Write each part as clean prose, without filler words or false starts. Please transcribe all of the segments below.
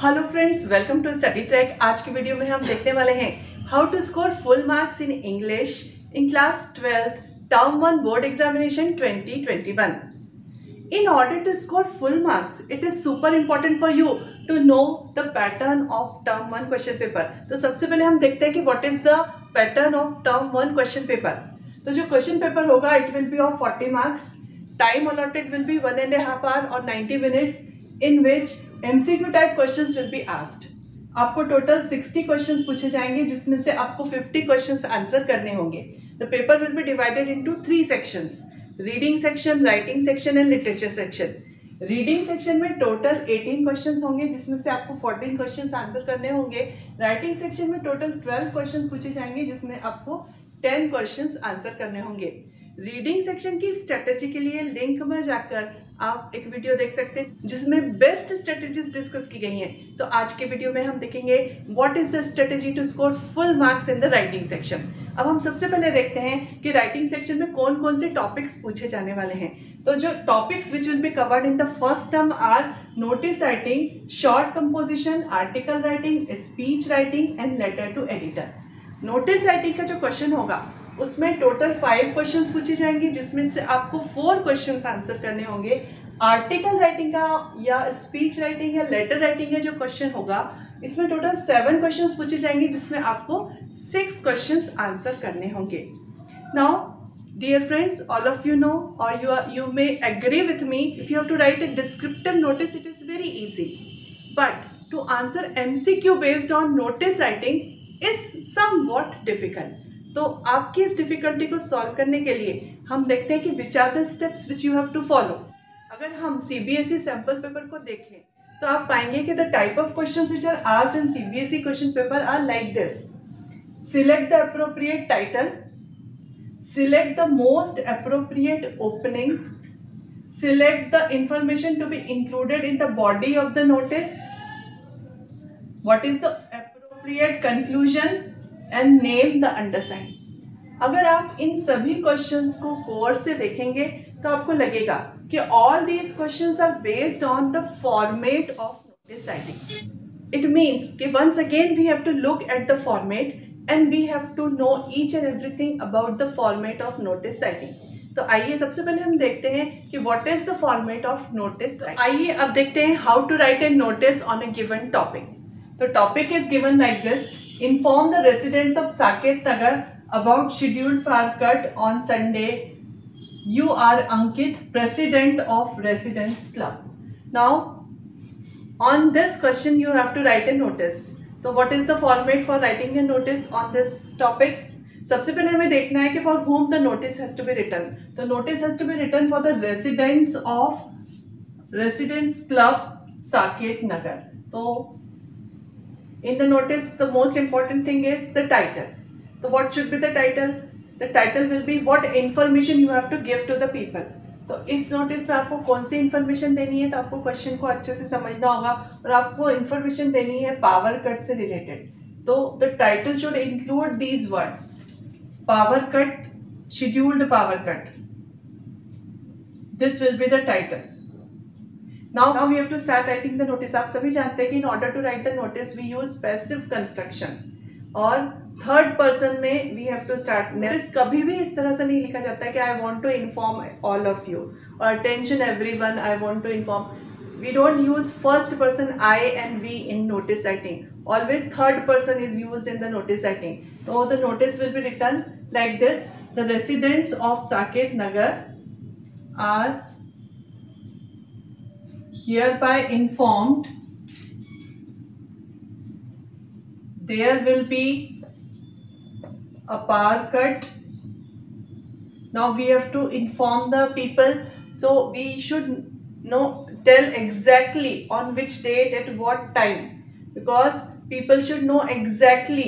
Hello friends, welcome to study track. आज की video में हम देखने वाले हैं how to score full marks in English in class 12th term 1 board examination 2021। In order to score full marks, it is super important for you to know the pattern of term 1 question paper। तो सबसे पहले हम देखते हैं कि what is the pattern of term 1 question paper। तो जो question paper होगा it will be of 40 marks। Time allotted will be 1.5 hour or 90 minutes in which MCQ type questions will be asked। आपको टोटल 60 क्वेश्चंस पूछे जाएंगे जिसमें से आपको 50 questions answer करने होंगे। The paper will be divided into 3 sections, reading section, writing section and literature section. Reading section में total 18 questions होंगे जिसमें से आपको 14 क्वेश्चंस आंसर करने होंगे। राइटिंग सेक्शन में टोटल 12 क्वेश्चंस पूछे जाएंगे जिसमें आपको 10 क्वेश्चंस आंसर करने होंगे। रीडिंग सेक्शन की स्ट्रेटेजी के लिए लिंक में जाकर आप एक वीडियो देख सकते हैं जिसमें बेस्ट स्ट्रेटेजीज डिस्कस की गई हैं। तो आज के वीडियो में हम देखेंगे what is the strategy to score full marks in the writing section. अब हम सबसे पहले देखते हैं कि राइटिंग सेक्शन में कौन कौन से टॉपिक्स पूछे जाने वाले हैं। तो जो topics which will be covered in the first term are notice writing, short composition, article writing, speech writing and letter to editor. Notice writing का जो क्वेश्चन होगा उसमें टोटल 5 क्वेश्चंस पूछे जाएंगे जिसमें से आपको 4 क्वेश्चंस आंसर करने होंगे। आर्टिकल राइटिंग का या स्पीच राइटिंग या लेटर राइटिंग का जो क्वेश्चन होगा इसमें टोटल 7 क्वेश्चंस पूछे जाएंगे जिसमें आपको 6 क्वेश्चंस आंसर करने होंगे। Now dear friends, all of you know और you may agree with me, if you have to write a descriptive notice it is very easy, but to answer MCQ based on notice writing is somewhat difficult। तो आपकी इस difficulty को solve करने के लिए हम देखते हैं कि which are the steps which you have to follow. अगर हम सीबीएसई सैंपल पेपर को देखें तो आप पाएंगे कि the type of questions which are asked in CBSE question paper are like this: select the appropriate title, select the most appropriate opening, select the information to be included in the body of the notice, what is the appropriate conclusion and name the undersign. अगर आप इन सभी questions को गौर से देखेंगे तो आपको लगेगा कि all these questions are based on the format of notice writing. It means कि once again we have to look at the format and we have to know each and everything about the format of notice writing. तो आइए सबसे पहले हम देखते हैं कि what is the format of notice writing. आइए अब देखते हैं how to write a notice on a given topic. तो topic is given like this: Inform the residents of Saket Nagar about scheduled power cut on Sunday. You are Ankit, President of Residents Club. Now, on this question you have to write a notice. So what is the format for writing a notice on this topic? सबसे पहले हमें देखना है कि for whom the notice has to be written. The notice has to be written for the residents of Residents Club Saket Nagar. तो in the notice the most important thing is the title. So what should be the title? The title will be what information you have to give to the people. तो इस notice में आपको कौन सी information देनी है, तो आपको question को अच्छे से समझना होगा और आपको इन्फॉर्मेशन देनी है पावर कट से रिलेटेड। तो the title should include these words: power cut, scheduled power cut. This will be the title. Now we have to start writing the notice. आप सभी जानते हैं कि in order to write the notice we use passive construction और third person में we have to start। notice कभी भी इस तरह से नहीं लिखा जाता है कि I want to inform all of you or attention everyone I want to inform। we don't use first person I and we in notice writing. Always third person is used in the notice writing. So the notice will be written like this: the residents of Saket Nagar are hereby informed there will be a power cut. Now we have to inform the people, so we should tell exactly on which date at what time, because people should know exactly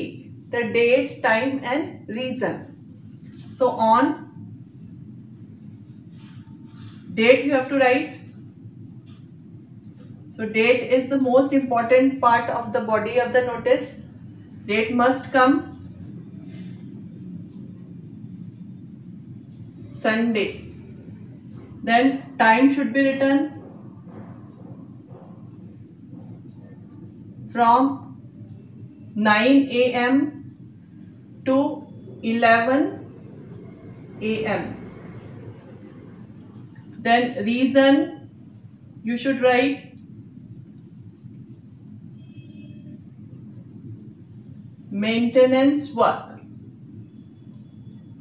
the date, time and reason. So on date you have to write. So date is the most important part of the body of the notice. Date must come. Sunday. Then time should be written. from 9 a.m. to 11 a.m. Then reason, you should write maintenance work.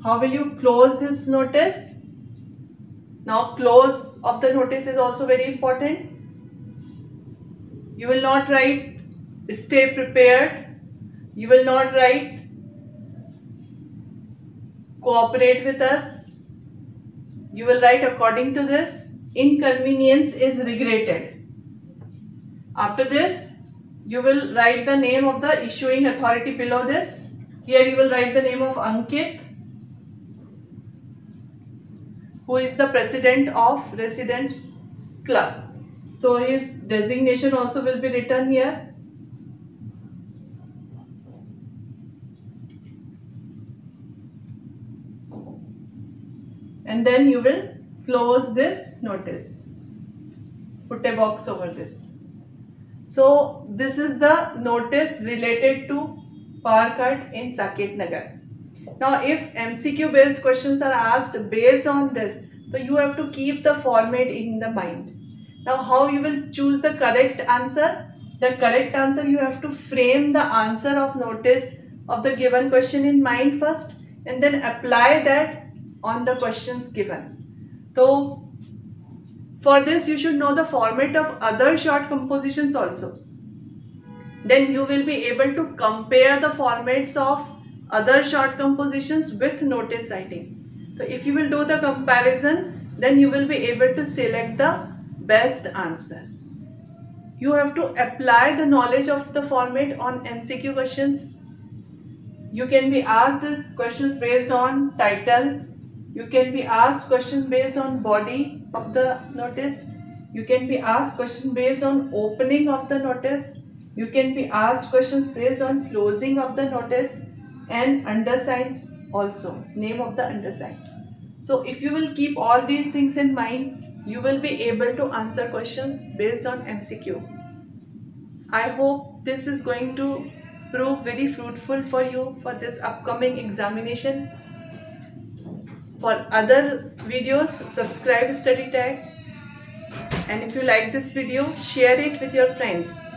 How will you close this notice? Now close of the notice is also very important. You will not write stay prepared. You will not write cooperate with us. You will write according to this. Inconvenience is regretted. After this, you will write the name of the issuing authority below this. Here you will write the name of Ankit, who is the president of Residents Club. So his designation also will be written here. And then you will close this notice. Put a box over this. So this is the notice related to power cut in Saket Nagar. Now if MCQ based questions are asked based on this, so you have to keep the format in the mind. Now how you will choose the correct answer? The correct answer, you have to frame the answer of notice of the given question in mind first and then apply that on the questions given. So for this you should know the format of other short compositions also. Then you will be able to compare the formats of other short compositions with notice writing. So if you will do the comparison, then you will be able to select the best answer. You have to apply the knowledge of the format on MCQ questions. You can be asked questions based on title. You can be asked questions based on body of the notice. You can be asked questions based on opening of the notice. You can be asked questions based on closing of the notice and undersigns also, name of the undersign. So if you will keep all these things in mind, you will be able to answer questions based on MCQ. I hope this is going to prove very fruitful for you for this upcoming examination. For other videos, subscribe StudyTech, and if you like this video, share it with your friends.